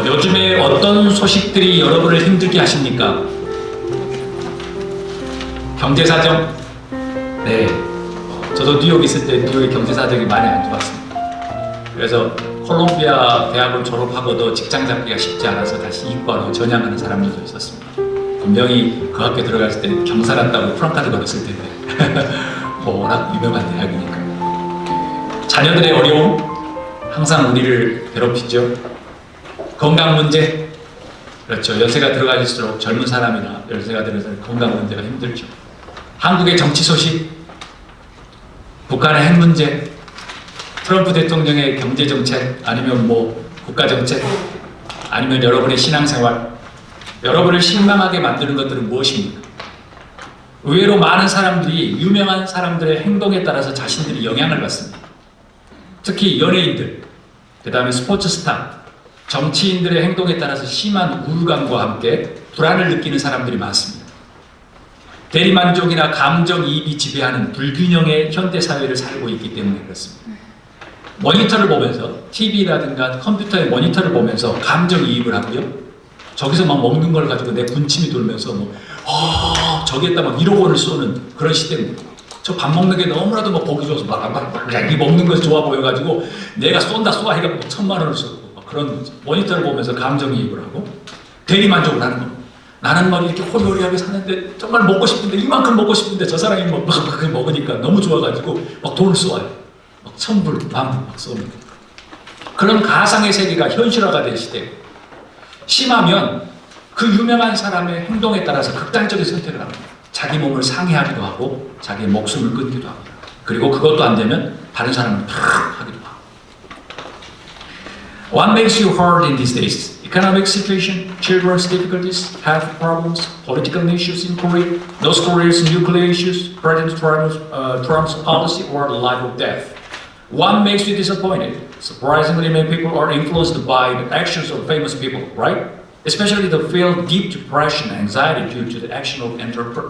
요즘에 어떤 소식들이 여러분을 힘들게 하십니까? 경제사정? 네. 저도 뉴욕 있을 때 뉴욕의 경제사정이 많이 안 좋았습니다. 그래서 콜롬비아 대학을 졸업하고도 직장 잡기가 쉽지 않아서 다시 이과로 전향하는 사람들도 있었습니다. 분명히 그 학교 들어갔을 때 경사 났다고 프랑카드 걸었을 텐데 워낙 유명한 대학이니까. 자녀들의 어려움 항상 우리를 괴롭히죠. 건강 문제, 그렇죠. 연세가 들어갈수록 젊은 사람이나 연세가 들어서 건강 문제가 힘들죠. 한국의 정치 소식, 북한의 핵 문제, 트럼프 대통령의 경제 정책, 아니면 뭐 국가 정책, 아니면 여러분의 신앙생활, 여러분을 실망하게 만드는 것들은 무엇입니까? 의외로 많은 사람들이 유명한 사람들의 행동에 따라서 자신들이 영향을 받습니다. 특히 연예인들, 그 다음에 스포츠 스타, 정치인들의 행동에 따라서 심한 우울감과 함께 불안을 느끼는 사람들이 많습니다. 대리만족이나 감정이입이 지배하는 불균형의 현대사회를 살고 있기 때문에 그렇습니다. 모니터를 보면서, TV라든가 컴퓨터의 모니터를 보면서 감정이입을 하고요. 저기서 막 먹는 걸 가지고 내 군침이 돌면서 저기에다 막 1억 원을 쏘는 그런 시대입니다. 저 밥 먹는 게 너무나도 막 보기 좋아서 이 먹는 것이 좋아 보여가지고 내가 쏜다 쏘아 해가지고 1,000만 원을 쏘고 그런 모니터를 보면서 감정이입을 하고 대리만족을 하는 겁니다. 나는 막 이렇게 호리호리하게 사는데 정말 먹고 싶은데 이만큼 먹고 싶은데 저 사람이 막 먹으니까 너무 좋아가지고 막 돈을 쏘아요. 막 1,000불, 10,000불 막 쏘는 거예요. 그런 가상의 세계가 현실화가 된 시대. 심하면 그 유명한 사람의 행동에 따라서 극단적인 선택을 합니다. 자기 몸을 상해하기도 하고 자기의 목숨을 끊기도 합니다. 그리고 그것도 안 되면 다른 사람을 탁 하기도 하고. What makes you hard in these days? Economic situation, children's difficulties, health problems, political issues in Korea, North Korea's nuclear issues, President Trump's policy, or the life or death. What makes you disappointed? Surprisingly, many people are influenced by the actions of famous people, right? Especially the feel deep depression and anxiety due to the action of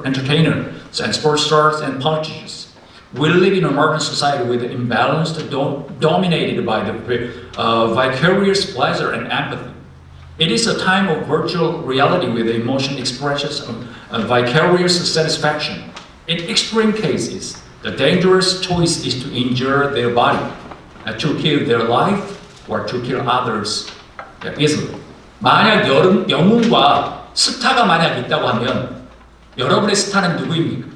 entertainers and sports stars and politicians. We live in a modern society with an imbalance dominated by the vicarious pleasure and empathy. It is a time of virtual reality with emotion expressions of vicarious satisfaction. In extreme cases, the dangerous choice is to injure their body, to kill their life, or to kill others easily. 만약 영웅과 스타가 만약 있다고 하면 여러분의 스타는 누구입니까?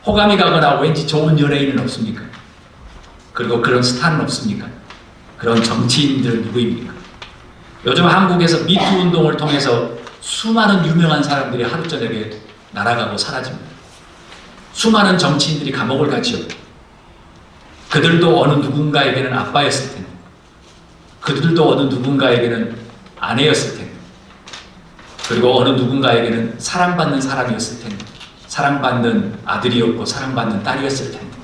호감이 가거나 왠지 좋은 연예인은 없습니까? 그리고 그런 스타는 없습니까? 그런 정치인들 누구입니까? 요즘 한국에서 미투 운동을 통해서 수많은 유명한 사람들이 하루 저녁에 날아가고 사라집니다. 수많은 정치인들이 감옥을 가지요. 그들도 어느 누군가에게는 아빠였을 텐데, 그들도 어느 누군가에게는 아내였을 텐데, 그리고 어느 누군가에게는 사랑받는 사람이었을 텐데, 사랑받는 아들이었고 사랑받는 딸이었을 텐데.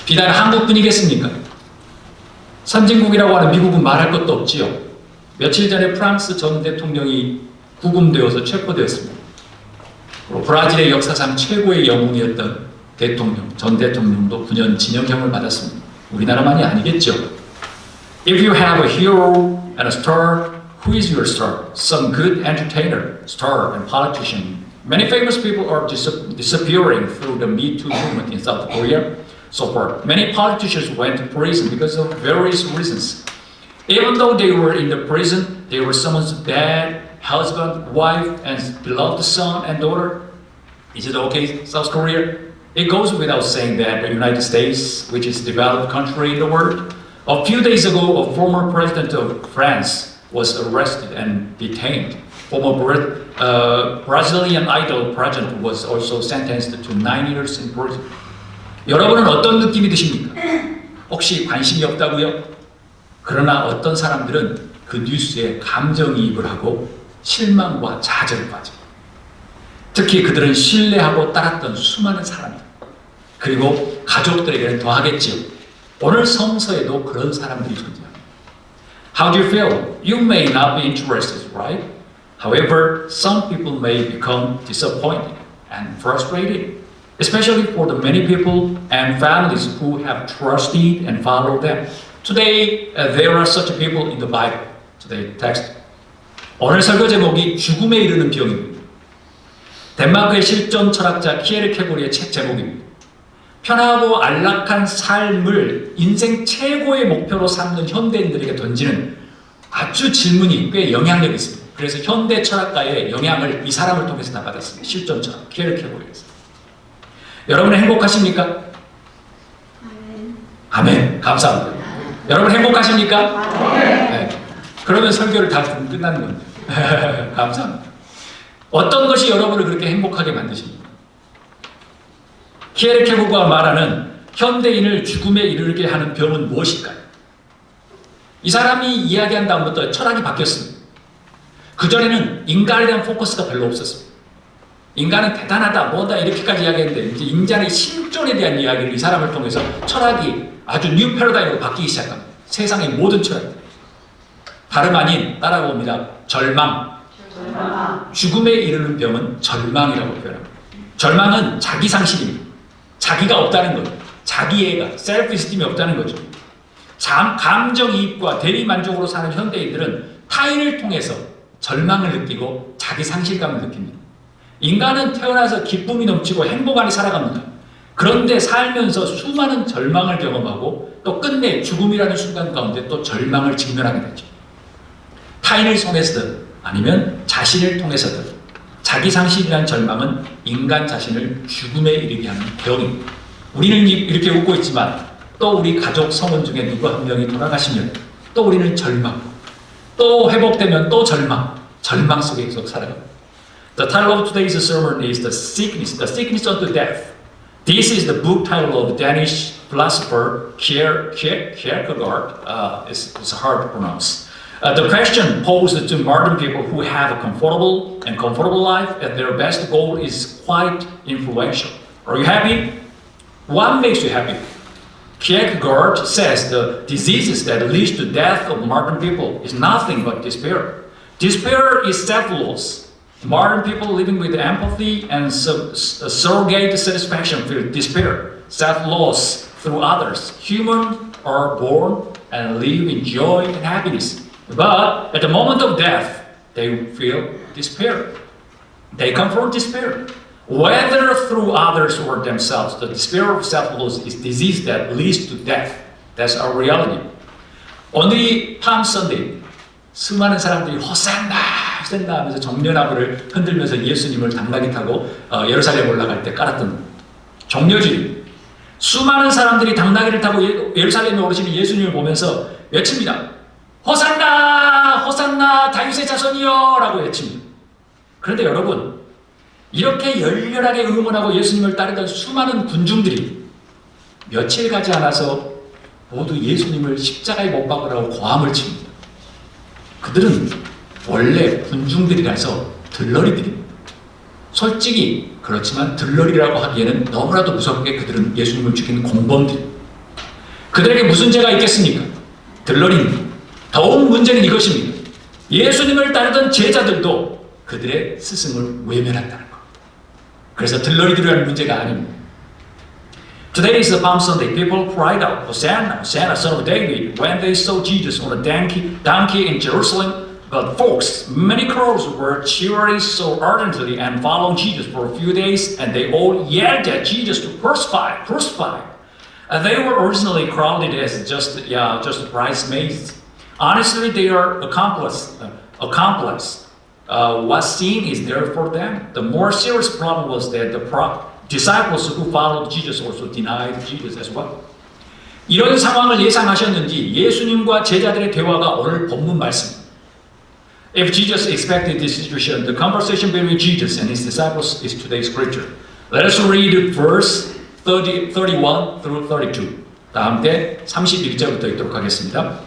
비단 한국뿐이겠습니까? 선진국이라고 하는 미국은 말할 것도 없지요. 며칠 전에 프랑스 전 대통령이 구금되어서 체포되었습니다. 브라질의 역사상 최고의 영웅이었던 대통령, 전 대통령도 9년 징역형을 받았습니다. 우리나라만이 아니겠죠. If you have a hero and a star, who is your star? Some good entertainer, star, and politician. Many famous people are disappearing through the Me Too movement in South Korea. So far, many politicians went to prison because of various reasons. Even though they were in the prison, they were someone's dad, husband, wife, and beloved son and daughter. Is it okay, South Korea? It goes without saying that the United States, which is a developed country in the world, a few days ago, a former president of France was arrested and detained. Former Brazilian idol president was also sentenced to 9 years in prison. 여러분은 어떤 느낌이 드십니까? 혹시 관심이 없다고요? 그러나 어떤 사람들은 그 뉴스에 감정이입을 하고 실망과 좌절을 빠집니다. 특히 그들은 신뢰하고 따랐던 수많은 사람들, 그리고 가족들에게는 더하겠지요. 오늘 성서에도 그런 사람들이 존재합니다. How do you feel? You may not be interested, right? However, some people may become disappointed and frustrated, especially for the many people and families who have trusted and followed them Today, there are such people in the Bible. Today text. 오늘 설교 제목이 죽음에 이르는 병입니다. 덴마크의 실존 철학자 키에르케고르의 책 제목입니다. 편하고 안락한 삶을 인생 최고의 목표로 삼는 현대인들에게 던지는 아주 질문이 꽤 영향력이 있습니다. 그래서 현대 철학가의 영향을 이 사람을 통해서 다 받았습니다. 실존 철학 키에르케고르에서. 여러분은 행복하십니까? 아멘. 감사합니다. 여러분 행복하십니까? 네. 그러면 설교를 다 끝나는 겁니다. 감사합니다. 어떤 것이 여러분을 그렇게 행복하게 만드십니까? 키에르케고르가 말하는 현대인을 죽음에 이르게 하는 병은 무엇일까요? 이 사람이 이야기한 다음부터 철학이 바뀌었습니다. 그전에는 인간에 대한 포커스가 별로 없었습니다. 인간은 대단하다, 뭐다 이렇게까지 이야기했는데 이제 인간의 실존에 대한 이야기를 이 사람을 통해서 철학이 아주 뉴 패러다임으로 바뀌기 시작합니다. 세상의 모든 철학들. 다름 아닌 따라봅니다. 절망. 죽음에 이르는 병은 절망이라고 표현합니다. 절망은 자기 상실입니다. 자기가 없다는 거죠. 자기애가, 셀프 이스팀이 없다는 거죠. 감정이입과 대리만족으로 사는 현대인들은 타인을 통해서 절망을 느끼고 자기 상실감을 느낍니다. 인간은 태어나서 기쁨이 넘치고 행복 안에 살아갑니다. 그런데 살면서 수많은 절망을 경험하고 또 끝내 죽음이라는 순간 가운데 또 절망을 직면하게 되죠. 타인을 통해서든 아니면 자신을 통해서든 자기 상실이라는 절망은 인간 자신을 죽음에 이르게 하는 병입니다. 우리는 이렇게 웃고 있지만 또 우리 가족 성원 중에 누구 한 명이 돌아가시면 또 우리는 절망, 또 회복되면 또 절망 속에 계속 살아갑니다. The title of today's sermon is The Sickness unto Death. This is the book title of Danish philosopher Kierkegaard. It's hard to pronounce. The question posed to modern people who have a comfortable life and their best goal is quite influential. Are you happy? What makes you happy? Kierkegaard says the diseases that lead to death of modern people is nothing but despair. Despair is self-loss. Modern people living with empathy and surrogate satisfaction feel despair, self-loss through others. Humans are born and live in joy and happiness. But at the moment of death, they feel despair. They confront despair. Whether through others or themselves, the despair of self-loss is disease that leads to death. That's our reality. 오늘이 Palm Sunday. 수많은 사람들이 호산나 하면서 정년화물을 흔들면서 예수님을 당나귀 타고 예루살렘 올라갈 때 깔았던 정려주일. 수많은 사람들이 당나귀를 타고 예루살렘에 오르시는 예수님을 보면서 외칩니다. 호산나! 호산나! 다윗의 자손이여! 라고 외칩니다. 그런데 여러분, 이렇게 열렬하게 응원하고 예수님을 따르던 수많은 군중들이 며칠 가지 않아서 모두 예수님을 십자가에 못 박으라고 고함을 칩니다. 그들은 원래 군중들이라서 들러리들입니다. 솔직히 그렇지만 들러리라고 하기에는 너무나도 무섭게 그들은 예수님을 죽이는 공범들. 그들에게 무슨 죄가 있겠습니까? 들러리입니다. 더욱 문제는 이것입니다. 예수님을 따르던 제자들도 그들의 스승을 외면한다는 것. 그래서 들러리들이라는 문제가 아닙니다. Today is the Palm Sunday. People cried out, Hosanna, Hosanna, son of David, when they saw Jesus on a donkey in Jerusalem. But folks, many crowds were cheering so ardently and following Jesus for a few days, and they all yelled at Jesus to crucify, crucify. They were originally crowded as just bridesmaids. Honestly, they are accomplices. What sin is there for them? The more serious problem was that the disciples who followed Jesus also denied Jesus as well. 이런 상황을 예상하셨는지 예수님과 제자들의 대화가 오늘 본문 말씀입니다. If Jesus expected this situation, the conversation between Jesus and his disciples is today's scripture. Let us read verse 31 through 32. 다음 때 31절부터 읽도록 하겠습니다.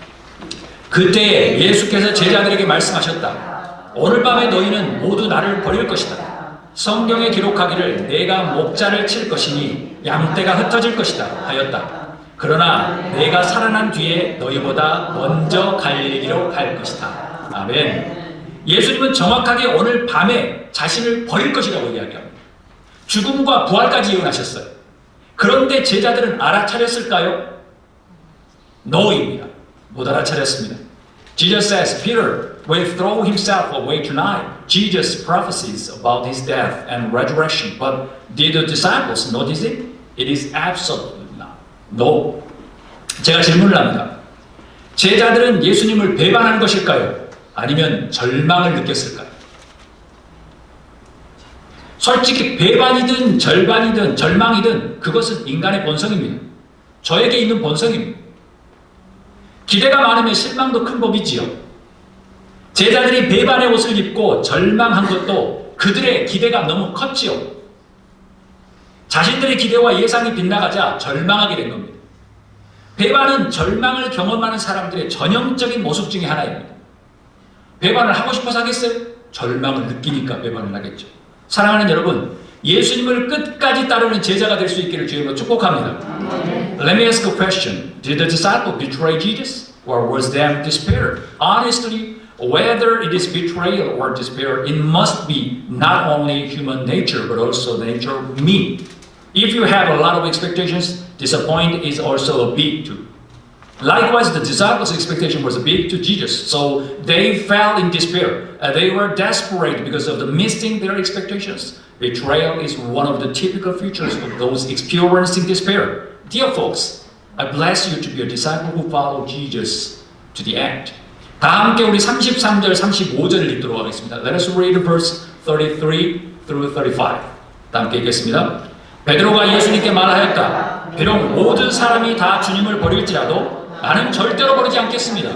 그때 예수께서 제자들에게 말씀하셨다. 오늘 밤에 너희는 모두 나를 버릴 것이다. 성경에 기록하기를 내가 목자를 칠 것이니 양떼가 흩어질 것이다 하였다. 그러나 내가 살아난 뒤에 너희보다 먼저 갈릴리로 갈 것이다. 아멘. 예수님은 정확하게 오늘 밤에 자신을 버릴 것이라고 이야기합니다. 죽음과 부활까지 예언하셨어요. 그런데 제자들은 알아차렸을까요? No입니다. 못 알아차렸습니다. Jesus says, Peter will throw himself away tonight. Jesus prophesies about his death and resurrection. But did the disciples notice it? It is absolutely not. No. 제가 질문을 합니다. 제자들은 예수님을 배반한 것일까요? 아니면 절망을 느꼈을까요? 솔직히 배반이든 절반이든 절망이든 그것은 인간의 본성입니다. 저에게 있는 본성입니다. 기대가 많으면 실망도 큰 법이지요. 제자들이 배반의 옷을 입고 절망한 것도 그들의 기대가 너무 컸지요. 자신들의 기대와 예상이 빗나가자 절망하게 된 겁니다. 배반은 절망을 경험하는 사람들의 전형적인 모습 중에 하나입니다. 배반을 하고 싶어서 하겠어요? 절망을 느끼니까 배반을 하겠죠. 사랑하는 여러분, 예수님을 끝까지 따르는 제자가 될 수 있기를 주님으로 축복합니다. Let me ask a question. Did the disciple betray Jesus? Or was them despair? Honestly, whether it is betrayal or despair, it must be not only human nature, but also the nature of me. If you have a lot of expectations, disappointment is also a big too. Likewise, the disciples' expectation was big to Jesus, so they fell in despair. They were desperate because of the missing their expectations. Betrayal is one of the typical features of those experiencing despair. Dear folks, I bless you to be a disciple who follow Jesus to the end. 다 함께 우리 33절, 35절을 읽도록 하겠습니다. Let us read verse 33 through 35. 다 함께 읽겠습니다. 베드로가 예수님께 말하였다. 비록 모든 사람이 다 주님을 버릴지라도 나는 절대로 버리지 않겠습니다.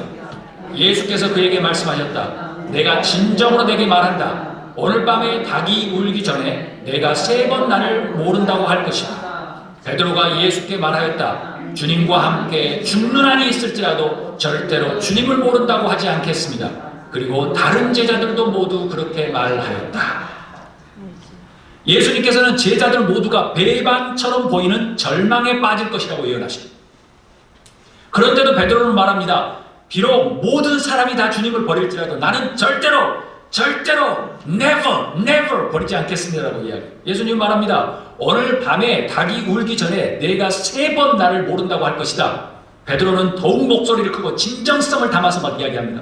예수께서 그에게 말씀하셨다. 내가 진정으로 내게 말한다. 오늘 밤에 닭이 울기 전에 내가 3번 나를 모른다고 할 것이다. 베드로가 예수께 말하였다. 주님과 함께 죽는 한이 있을지라도 절대로 주님을 모른다고 하지 않겠습니다. 그리고 다른 제자들도 모두 그렇게 말하였다. 예수님께서는 제자들 모두가 배반처럼 보이는 절망에 빠질 것이라고 예언하십니다. 그런데도 베드로는 말합니다. 비록 모든 사람이 다 주님을 버릴지라도 나는 절대로 never 버리지 않겠습니다라고 이야기해요. 예수님 말합니다. 오늘 밤에 닭이 울기 전에 내가 3번 나를 모른다고 할 것이다. 베드로는 더욱 목소리를 크고 진정성을 담아서 막 이야기합니다.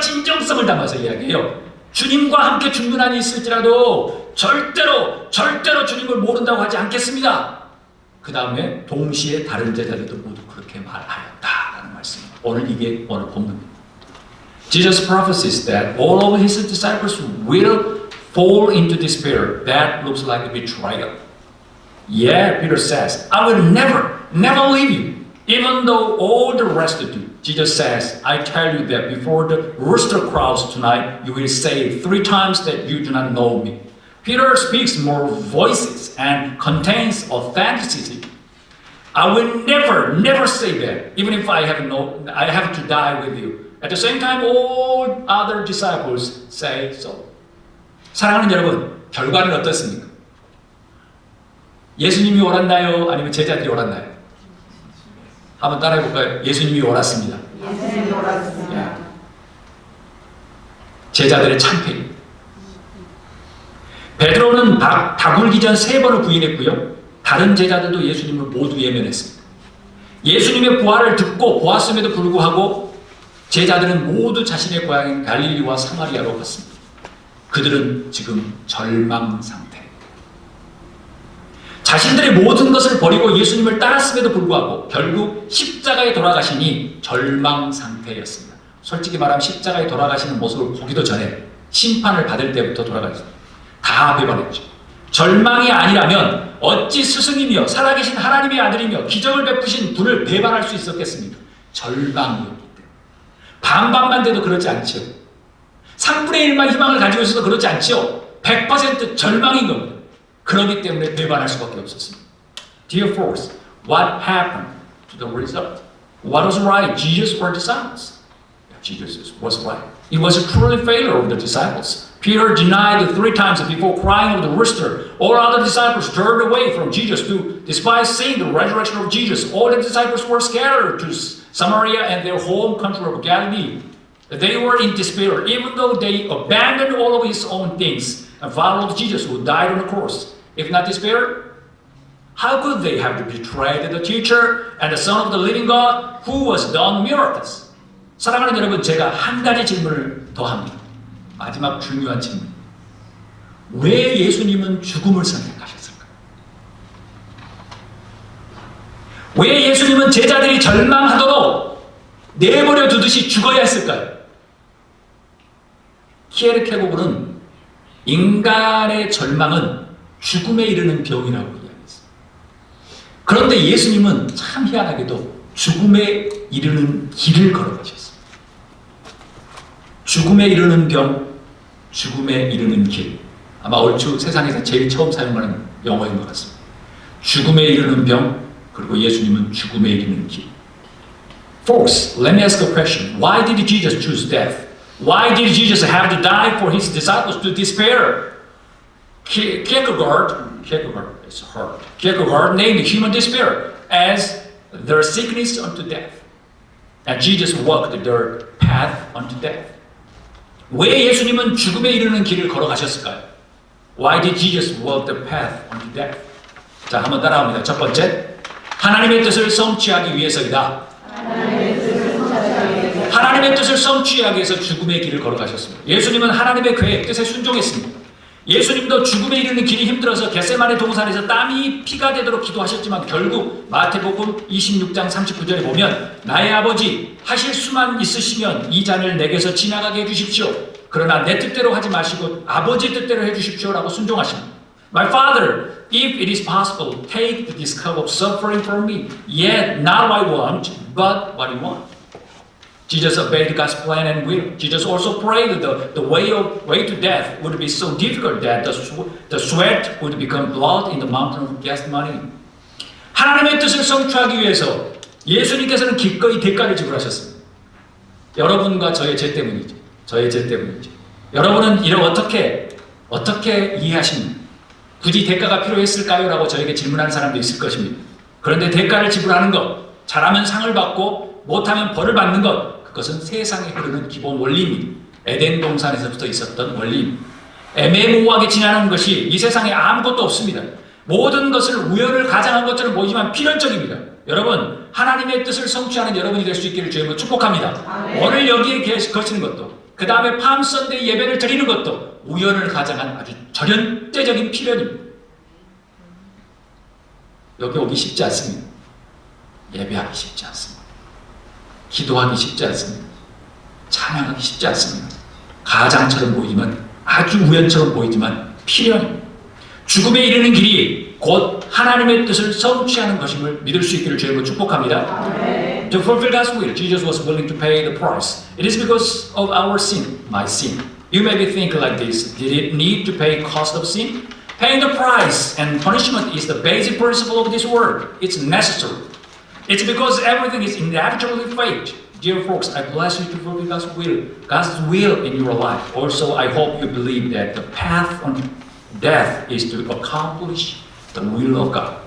진정성을 담아서 이야기해요. 주님과 함께 죽는 한이 있을지라도 절대로 주님을 모른다고 하지 않겠습니다. 그 다음에 동시에 다른 제자들도 모두 그렇게 말하였다라는 말씀입니다. 오늘 본문입니다. Jesus prophesies that all of his disciples will fall into despair. That looks like a betrayal. Yeah, Peter says, I will never leave you, even though all the rest do. Jesus says, I tell you that before the rooster crows tonight, you will say 3 times that you do not know me. Peter speaks more voices and contains authenticity. I will never say that, even if I have to die with you. At the same time, all other disciples say so. 사랑하는 여러분, 결과는 어떻습니까? 예수님이 옳았나요? 아니면 제자들이 옳았나요? 한번 따라해볼까요? 예수님이 옳았습니다. 예수님이 옳았습니다. 제자들의 참패. 베드로는 닭 울기 전 3번을 부인했고요. 다른 제자들도 예수님을 모두 예면했습니다. 예수님의 부활을 듣고 보았음에도 불구하고 제자들은 모두 자신의 고향인 갈릴리와 사마리아로 갔습니다. 그들은 지금 절망 상태. 자신들의 모든 것을 버리고 예수님을 따랐음에도 불구하고 결국 십자가에 돌아가시니 절망 상태였습니다. 솔직히 말하면 십자가에 돌아가시는 모습을 보기도 전에 심판을 받을 때부터 돌아가셨습니다. 다 배반했죠. 절망이 아니라면 어찌 스승이며 살아계신 하나님의 아들이며 기적을 베푸신 분을 배반할 수 있었겠습니까? 절망이었기 때문에. 반반만 돼도 그렇지 않죠. 3분의 1만 희망을 가지고 있어도 그렇지 않죠. 100% 절망인 겁니다. 그렇기 때문에 배반할 수밖에 없었습니다. Dear folks, what happened to the result? What was right, Jesus or disciples? Jesus was right. It was a truly failure of the disciples. Peter denied 3 times before crying of the rooster. All other disciples turned away from Jesus to despise seeing the resurrection of Jesus. All the disciples were scattered to Samaria and their home country of Galilee. They were in despair, even though they abandoned all of his own things and followed Jesus who died on the cross. If not despair, how could they have betrayed the teacher and the Son of the living God who was done miracles? 사랑하는 여러분, 제가 한 가지 질문을 더 합니다. 마지막 중요한 질문. 왜 예수님은 죽음을 선택하셨을까? 왜 예수님은 제자들이 절망하도록 내버려 두듯이 죽어야 했을까요? 키에르케고르는 인간의 절망은 죽음에 이르는 병이라고 이야기했습니다. 그런데 예수님은 참 희한하게도 죽음에 이르는 길을 걸어가셨습니다. 죽음에 이르는 병, 죽음에 이르는 길. 아마 얼추 세상에서 제일 처음 사용하는 영어인 것 같습니다. 죽음에 이르는 병, 그리고 예수님은 죽음에 이르는 길. Folks, let me ask a question. Why did Jesus choose death? Why did Jesus have to die for his disciples to despair? Kierkegaard named human despair as their sickness unto death. And Jesus walked their path unto death. 왜 예수님은 죽음에 이르는 길을 걸어가셨을까요? Why did Jesus walk the path unto death? 자, 한번 따라합니다. 첫 번째, 하나님의 뜻을 성취하기 위해서이다. 하나님의 뜻을 성취하기 위해서 죽음의 길을 걸어가셨습니다. 예수님은 하나님의 계획, 뜻에 순종했습니다. 예수님도 죽음에 이르는 길이 힘들어서 겟세마네 동산에서 땀이 피가 되도록 기도하셨지만 결국 마태복음 26장 39절에 보면 나의 아버지 하실 수만 있으시면 이 잔을 내게서 지나가게 해주십시오. 그러나 내 뜻대로 하지 마시고 아버지 뜻대로 해주십시오 라고 순종하십니다. My Father, if it is possible, take this cup of suffering from me. Yet not what I want, but what you want. Jesus obeyed God's plan and will. Jesus also prayed that the way to death would be so difficult that the sweat would become blood in the mountain of Gethsemane. 하나님의 뜻을 성취하기 위해서 예수님께서는 기꺼이 대가를 지불하셨습니다. 여러분과 저의 죄 때문이죠. 저의 죄 때문이죠. 여러분은 이를 어떻게 이해하십니까? 굳이 대가가 필요했을까요? 라고 저에게 질문하는 사람도 있을 것입니다. 그런데 대가를 지불하는 것, 잘하면 상을 받고 못하면 벌을 받는 것, 그것은 세상에 흐르는 기본 원리입니다. 에덴 동산에서부터 있었던 원리입니다. 애매모호하게 지나는 것이 이 세상에 아무것도 없습니다. 모든 것을 우연을 가장한 것처럼 보이지만 필연적입니다. 여러분, 하나님의 뜻을 성취하는 여러분이 될 수 있기를 주님으로 축복합니다. 아멘. 오늘 여기에 거치는 것도, 그 다음에 팜선데이 예배를 드리는 것도 우연을 가장한 아주 절연제적인 필연입니다. 여기 오기 쉽지 않습니다. 예배하기 쉽지 않습니다. 기도하기 쉽지 않습니다. 찬양하기 쉽지 않습니다. 가장처럼 보이지만, 아주 우연처럼 보이지만 필연입니다. 죽음에 이르는 길이 곧 하나님의 뜻을 성취하는 것임을 믿을 수 있기를 주님으로 축복합니다. 아멘. To fulfill God's will, Jesus was willing to pay the price. It is because of our sin, my sin. You maybe think like this: did it need to pay cost of sin? Paying the price and punishment is the basic principle of this world. It's necessary. It's because everything is inevitably fate. Dear folks, I bless you to fulfill God's will in your life. Also, I hope you believe that the path on death is to accomplish the will of God.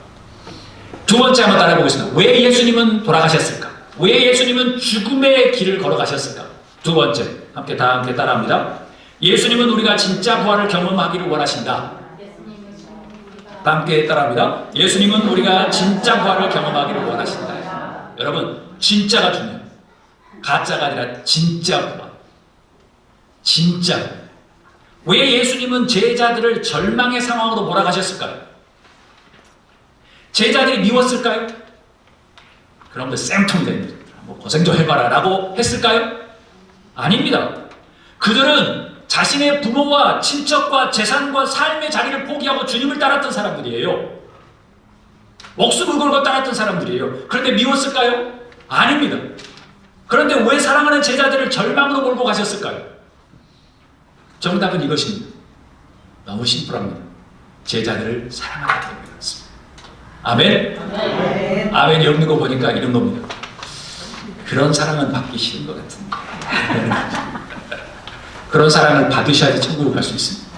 두 번째 한번 따라해 보겠습니다. 왜 예수님은 돌아가셨을까? 왜 예수님은 죽음의 길을 걸어가셨을까? 두 번째, 함께 따라합니다. 예수님은 우리가 진짜 부활을 경험하기를 원하신다. 함께 따라합니다. 예수님은 우리가 진짜 부활을 경험하기를 원하신다. 여러분, 진짜가 중요해요. 가짜가 아니라 진짜 부활. 진짜. 왜 예수님은 제자들을 절망의 상황으로 몰아가셨을까요? 제자들이 미웠을까요? 그럼 생통이 됩니다. 고생 좀 해봐라 라고 했을까요? 아닙니다. 그들은 자신의 부모와 친척과 재산과 삶의 자리를 포기하고 주님을 따랐던 사람들이에요. 목숨을 걸고 따랐던 사람들이에요. 그런데 미웠을까요? 아닙니다. 그런데 왜 사랑하는 제자들을 절망으로 몰고 가셨을까요? 정답은 이것입니다. 너무 심플합니다. 제자들을 사랑하기 때문에 그렇습니다. 아멘? 아멘. 아멘이 없는 거 보니까 이런 겁니다. 그런 사랑은 받기 싫은 것 같은데. 그런 사랑을 받으셔야지 천국을 갈 수 있습니다.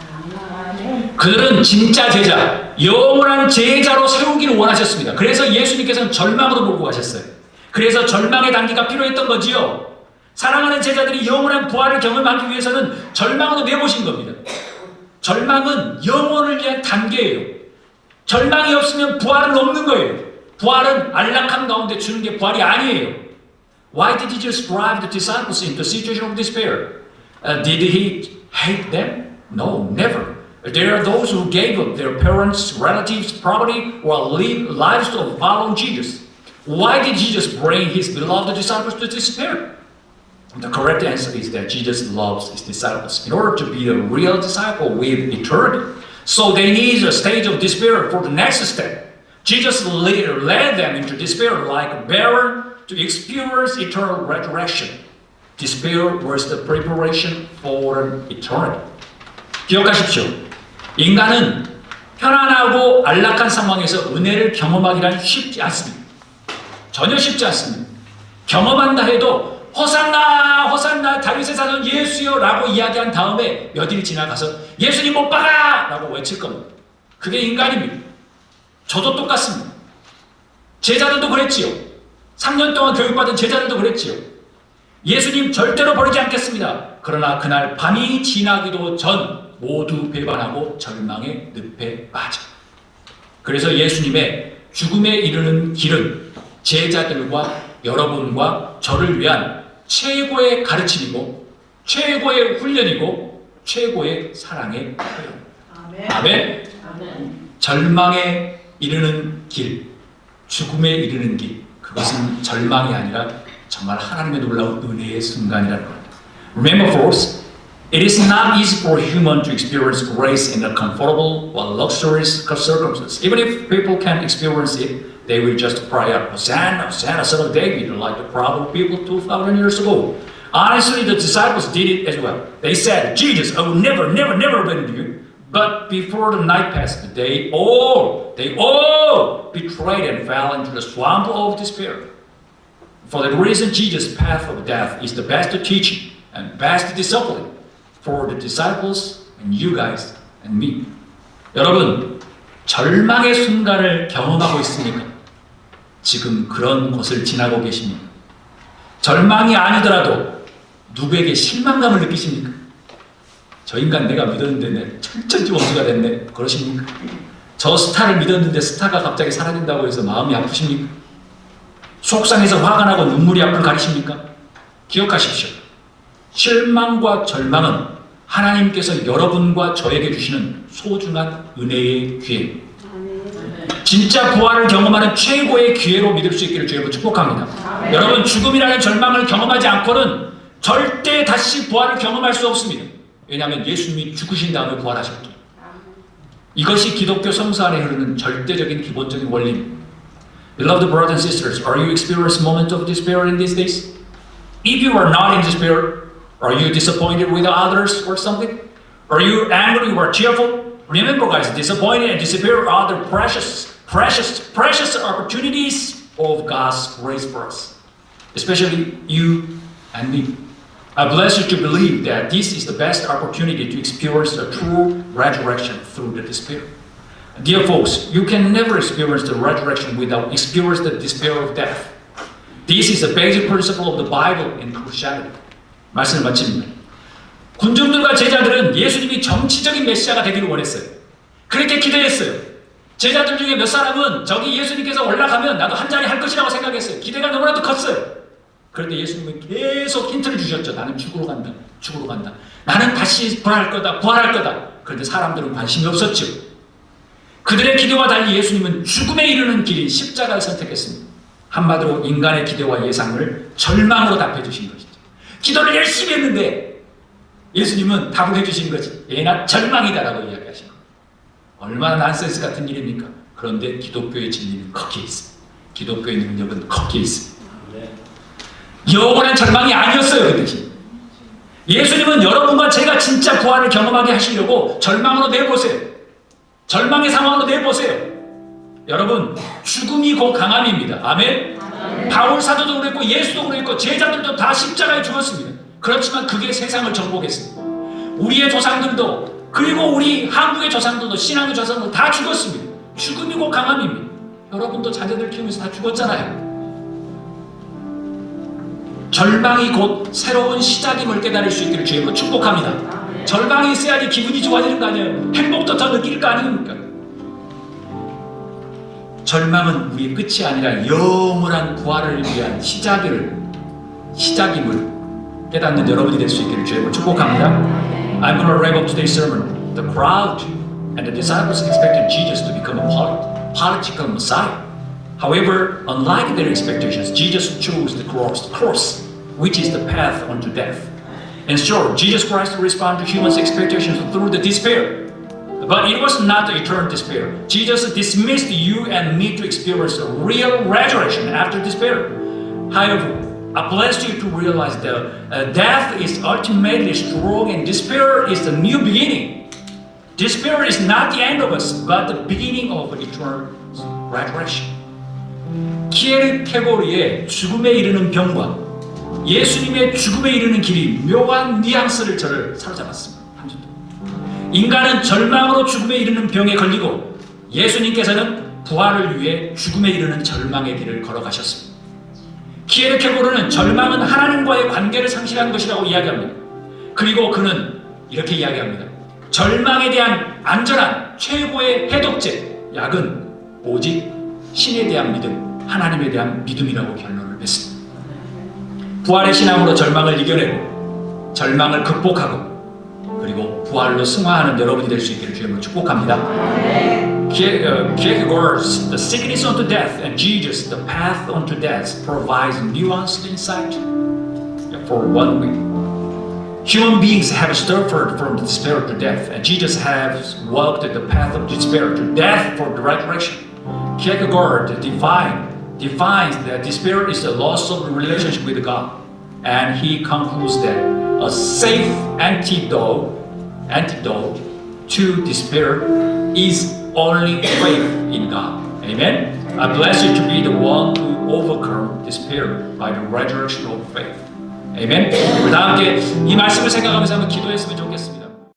그들은 진짜 제자, 영원한 제자로 세우기를 원하셨습니다. 그래서 예수님께서는 절망으로 몰고 가셨어요. 그래서 절망의 단계가 필요했던 거지요. 사랑하는 제자들이 영원한 부활을 경험하기 위해서는 절망으로 내보신 겁니다. 절망은 영혼을 위한 단계예요. 절망이 없으면 부활은 없는 거예요. 부활은 안락함 가운데 주는 게 부활이 아니에요. Why did Jesus drive the disciples into a situation of despair? Did he hate them? No, never. There are those who gave up their parents, relatives, property, or live lives of following Jesus. Why did Jesus bring his beloved disciples to despair? The correct answer is that Jesus loves his disciples in order to be a real disciple with eternity. So they need a stage of despair for the next step. Jesus led them into despair like a barren to experience eternal resurrection. Despair was the preparation for an eternity. 기억하십시오. 인간은 편안하고 안락한 상황에서 은혜를 경험하기란 쉽지 않습니다. 전혀 쉽지 않습니다. 경험한다 해도 호산나 호산나 다윗의 자손 예수여 라고 이야기한 다음에 몇 일 지나가서 예수님 못 박아! 라고 외칠 겁니다. 그게 인간입니다. 저도 똑같습니다. 제자들도 그랬지요. 3년 동안 교육받은 제자들도 그랬지요. 예수님 절대로 버리지 않겠습니다. 그러나 그날 밤이 지나기도 전 모두 배반하고 절망의 늪에 빠져. 그래서 예수님의 죽음에 이르는 길은 제자들과 여러분과 저를 위한 최고의 가르침이고 최고의 훈련이고 최고의 사랑의 표현. 아멘. 절망에 이르는 길, 죽음에 이르는 길, 그것은 절망이 아니라 정말 하나님의 놀라운 은혜의 순간이라는 겁니다. Remember, folks, it is not easy for a human to experience grace in a comfortable or luxurious circumstances. Even if people can experience it, they will just cry out, Hosanna, Hosanna, son of David, like the proud people 2,000 years ago. Honestly, the disciples did it as well. They said, Jesus, I will never, never, never abandon you. But before the night passed, they all betrayed and fell into the swamp of despair. For that reason, Jesus' path of death is the best teaching and best discipline for the disciples and you guys and me. 여러분, 절망의 순간을 경험하고 있습니까? 지금 그런 곳을 지나고 계십니까? 절망이 아니더라도 누구에게 실망감을 느끼십니까? 저 인간 내가 믿었는데 내 철천지 원수가 됐네. 그러십니까? 저 스타를 믿었는데 스타가 갑자기 사라진다고 해서 마음이 아프십니까? 속상해서 화가 나고 눈물이 앞을 가리십니까? 기억하십시오. 실망과 절망은 하나님께서 여러분과 저에게 주시는 소중한 은혜의 기회. 진짜 부활을 경험하는 최고의 기회로 믿을 수 있기를 주님으로 축복합니다. 여러분, 죽음이라는 절망을 경험하지 않고는 절대 다시 부활을 경험할 수 없습니다. 왜냐하면 예수님이 죽으신 다음에 부활하셨기. 이것이 기독교 성서 안에 흐르는 절대적인 기본적인 원리입니다. Beloved brothers and sisters, are you experiencing moments of despair in these days? If you are not in despair, are you disappointed with others or something? Are you angry or cheerful? Remember, guys, disappointment and despair are the precious opportunities of God's grace for us, especially you and me. I bless you to believe that this is the best opportunity to experience the true resurrection through the despair. Dear folks, you can never experience the resurrection without experiencing the despair of death. This is the basic principle of the Bible in Christianity. 말씀을 마칩니다. 군중들과 제자들은 예수님이 정치적인 메시아가 되기를 원했어요. 그렇게 기대했어요. 제자들 중에 몇 사람은 저기 예수님께서 올라가면 나도 한 자리 할 것이라고 생각했어요. 기대가 너무나도 컸어요. 그런데 예수님은 계속 힌트를 주셨죠. 나는 죽으러 간다. 죽으러 간다. 나는 다시 부활할 거다. 부활할 거다. 그런데 사람들은 관심이 없었죠. 그들의 기대와 달리 예수님은 죽음에 이르는 길인 십자가를 선택했습니다. 한마디로 인간의 기대와 예상을 절망으로 답해 주신 것이죠. 기도를 열심히 했는데 예수님은 답을 해주신 것이 얘나 절망이다라고 이야기하신 겁니다. 얼마나 난센스 같은 일입니까? 그런데 기독교의 진리는 거기에 있습니다. 기독교의 능력은 거기에 있습니다. 영원한 절망이 아니었어요. 그 대신 예수님은 여러분과 제가 진짜 부활을 경험하게 하시려고 절망으로 내보세요. 절망의 상황으로 내보세요. 여러분, 죽음이 곧 강함입니다. 아멘? 바울 사도도 그랬고 예수도 그랬고 제자들도 다 십자가에 죽었습니다. 그렇지만 그게 세상을 정복했습니다. 우리의 조상들도 그리고 우리 한국의 조상들도 신앙의 조상들도 다 죽었습니다. 죽음이 곧 강함입니다. 여러분도 자녀들 키우면서 다 죽었잖아요. 절망이 곧 새로운 시작임을 깨달을 수 있기를 주님으로 축복합니다. 절망이 있어야지 기분이 좋아지는 거 아니에요. 행복도 더 느낄 거 아닙니까? 절망은 우리의 끝이 아니라 영원한 부활을 위한 시작을 시작임을 깨닫는 여러분이 될 수 있기를 주님을 축복합니다. I'm going to wrap up today's sermon. The crowd and the disciples expected Jesus to become a political Messiah. However, unlike their expectations, Jesus chose the cross, which is the path unto death. And sure, Jesus Christ responded to humans' expectations through the despair. But it was not the eternal despair. Jesus dismissed you and me to experience a real resurrection after despair. However, I bless you to realize that death is ultimately strong and despair is the new beginning. Despair is not the end of us, but the beginning of eternal resurrection. 키에르케고르의 죽음에 이르는 병과 예수님의 죽음에 이르는 길이 묘한 뉘앙스를 저를 사로잡았습니다. 한 주 동안. 인간은 절망으로 죽음에 이르는 병에 걸리고 예수님께서는 부활을 위해 죽음에 이르는 절망의 길을 걸어가셨습니다. 키에르케고르는 절망은 하나님과의 관계를 상실한 것이라고 이야기합니다. 그리고 그는 이렇게 이야기합니다. 절망에 대한 안전한 최고의 해독제, 약은 오직 신에 대한 믿음, 하나님에 대한 믿음이라고 결론을 냈습니다. 부활의 신앙으로 절망을 이겨내고 절망을 극복하고 그리고 부활로 승화하는 여러분이 될 수 있기를 주님으로 축복합니다. Kierkegaard's The Sickness unto Death and Jesus, The Path unto Death provides nuanced insight for one way. Human beings have suffered from despair to death, and Jesus has walked the path of despair to death for the resurrection. Kierkegaard defines that despair is the loss of the relationship with God, and he concludes that a safe antidote to despair is only faith in God. Amen. I bless you to be the one who overcome despair by the resurrection of faith. Amen. 우리 다 함께 이 말씀을 생각하면서 한번 기도했으면 좋겠습니다.